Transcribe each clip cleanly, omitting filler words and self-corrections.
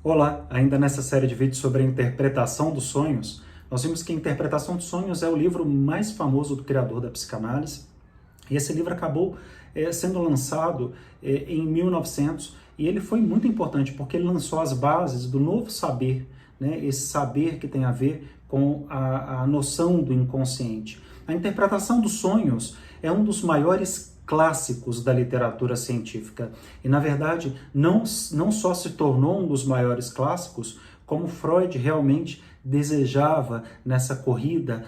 Olá, ainda nessa série de vídeos sobre a interpretação dos sonhos, nós vimos que a interpretação dos sonhos é o livro mais famoso do criador da psicanálise. E esse livro acabou sendo lançado em 1900 e ele foi muito importante porque ele lançou as bases do novo saber, né? Esse saber que tem a ver com a noção do inconsciente. A interpretação dos sonhos é um dos maiores clássicos da literatura científica. E, na verdade, não só se tornou um dos maiores clássicos, como Freud realmente desejava nessa corrida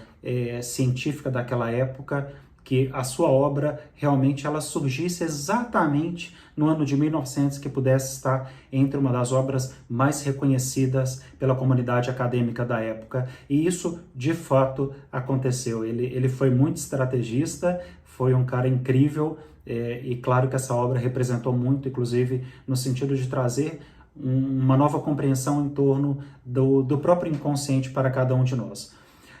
científica daquela época, que a sua obra realmente ela surgisse exatamente no ano de 1900, que pudesse estar entre uma das obras mais reconhecidas pela comunidade acadêmica da época. E isso, de fato, aconteceu. Ele foi muito estrategista, foi um cara incrível, e claro que essa obra representou muito, inclusive, no sentido de trazer uma nova compreensão em torno do próprio inconsciente para cada um de nós.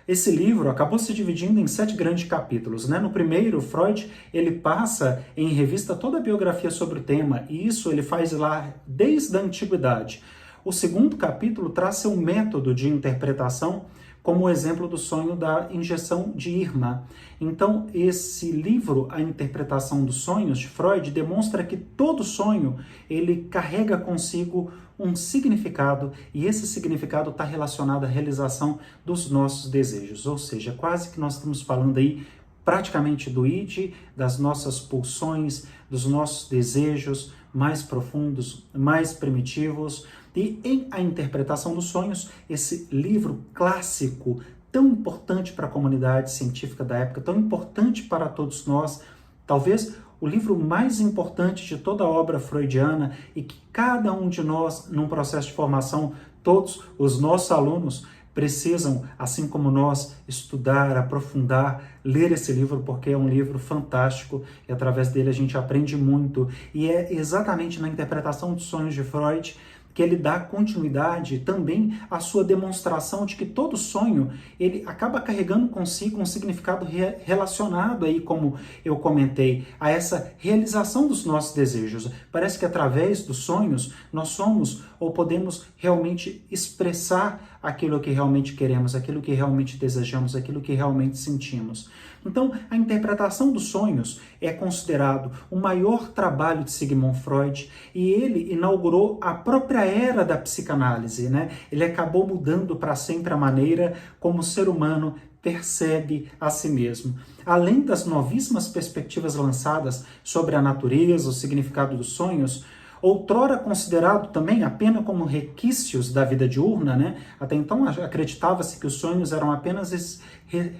Esse livro acabou se dividindo em 7 grandes capítulos, né? No primeiro, Freud ele passa em revista toda a biografia sobre o tema, e isso ele faz lá desde a antiguidade. O segundo capítulo traz seu método de interpretação, como o exemplo do sonho da injeção de Irma. Então, esse livro, A Interpretação dos Sonhos, de Freud, demonstra que todo sonho ele carrega consigo um significado, e esse significado está relacionado à realização dos nossos desejos. Ou seja, quase que nós estamos falando aí praticamente do id, das nossas pulsões, dos nossos desejos mais profundos, mais primitivos. E em A Interpretação dos Sonhos, esse livro clássico, tão importante para a comunidade científica da época, tão importante para todos nós, talvez o livro mais importante de toda a obra freudiana, e que cada um de nós, num processo de formação, todos os nossos alunos precisam, assim como nós, estudar, aprofundar, ler esse livro, porque é um livro fantástico e através dele a gente aprende muito. E é exatamente na interpretação dos sonhos de Freud que ele dá continuidade também à sua demonstração de que todo sonho ele acaba carregando consigo um significado relacionado aí, como eu comentei, a essa realização dos nossos desejos. Parece que através dos sonhos nós somos ou podemos realmente expressar aquilo que realmente queremos, aquilo que realmente desejamos, aquilo que realmente sentimos. Então, a interpretação dos sonhos é considerado o maior trabalho de Sigmund Freud, e ele inaugurou a própria era da psicanálise, né? Ele acabou mudando para sempre a maneira como o ser humano percebe a si mesmo. Além das novíssimas perspectivas lançadas sobre a natureza, o significado dos sonhos, outrora considerado também apenas como requisitos da vida diurna, né? Até então acreditava-se que os sonhos eram apenas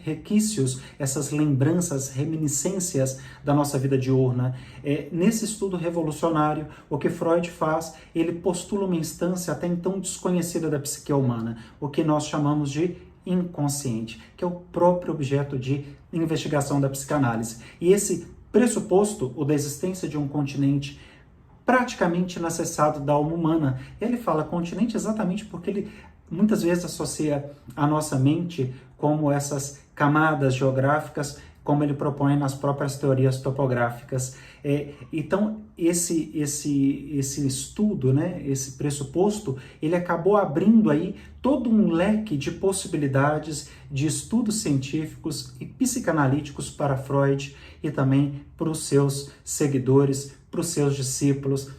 requisitos, essas lembranças, reminiscências da nossa vida diurna. Nesse estudo revolucionário, o que Freud faz, ele postula uma instância até então desconhecida da psique humana, o que nós chamamos de inconsciente, que é o próprio objeto de investigação da psicanálise. E esse pressuposto, o da existência de um continente praticamente inacessado da alma humana. Ele fala continente exatamente porque ele muitas vezes associa a nossa mente como essas camadas geográficas, como ele propõe nas próprias teorias topográficas. Então, esse estudo, né, esse pressuposto, ele acabou abrindo aí todo um leque de possibilidades de estudos científicos e psicanalíticos para Freud e também para os seus seguidores, para os seus discípulos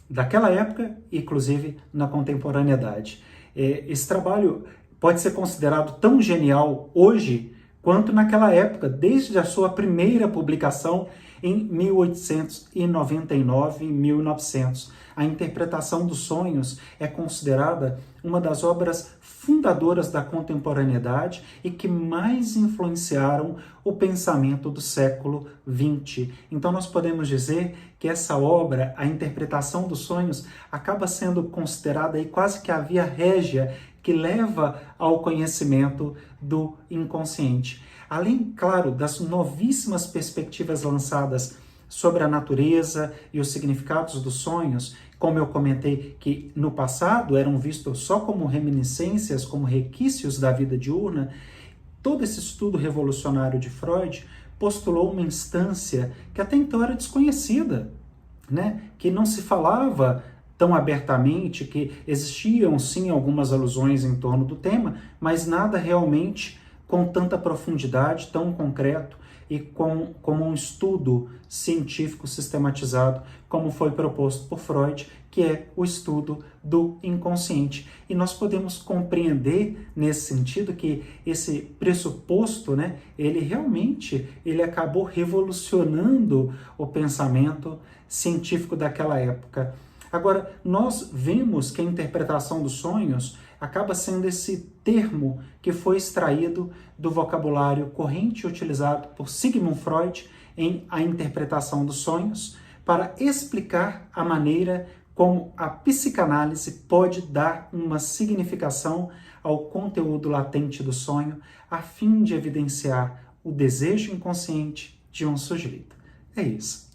daquela época, inclusive na contemporaneidade. Esse trabalho pode ser considerado tão genial hoje quanto naquela época, desde a sua primeira publicação em 1899 e 1900. A Interpretação dos Sonhos é considerada uma das obras fundadoras da contemporaneidade e que mais influenciaram o pensamento do século XX. Então nós podemos dizer que essa obra, A Interpretação dos Sonhos, acaba sendo considerada aí quase que a via régia que leva ao conhecimento do inconsciente. Além, claro, das novíssimas perspectivas lançadas sobre a natureza e os significados dos sonhos, como eu comentei que no passado eram vistos só como reminiscências, como requisitos da vida diurna, todo esse estudo revolucionário de Freud postulou uma instância que até então era desconhecida, né? Que não se falava tão abertamente, que existiam sim algumas alusões em torno do tema, mas nada realmente com tanta profundidade, tão concreto e como um estudo científico sistematizado, como foi proposto por Freud, que é o estudo do inconsciente. E nós podemos compreender nesse sentido que esse pressuposto, né, ele acabou revolucionando o pensamento científico daquela época. Agora, nós vemos que a interpretação dos sonhos acaba sendo esse termo que foi extraído do vocabulário corrente utilizado por Sigmund Freud em A Interpretação dos Sonhos, para explicar a maneira como a psicanálise pode dar uma significação ao conteúdo latente do sonho, a fim de evidenciar o desejo inconsciente de um sujeito. É isso.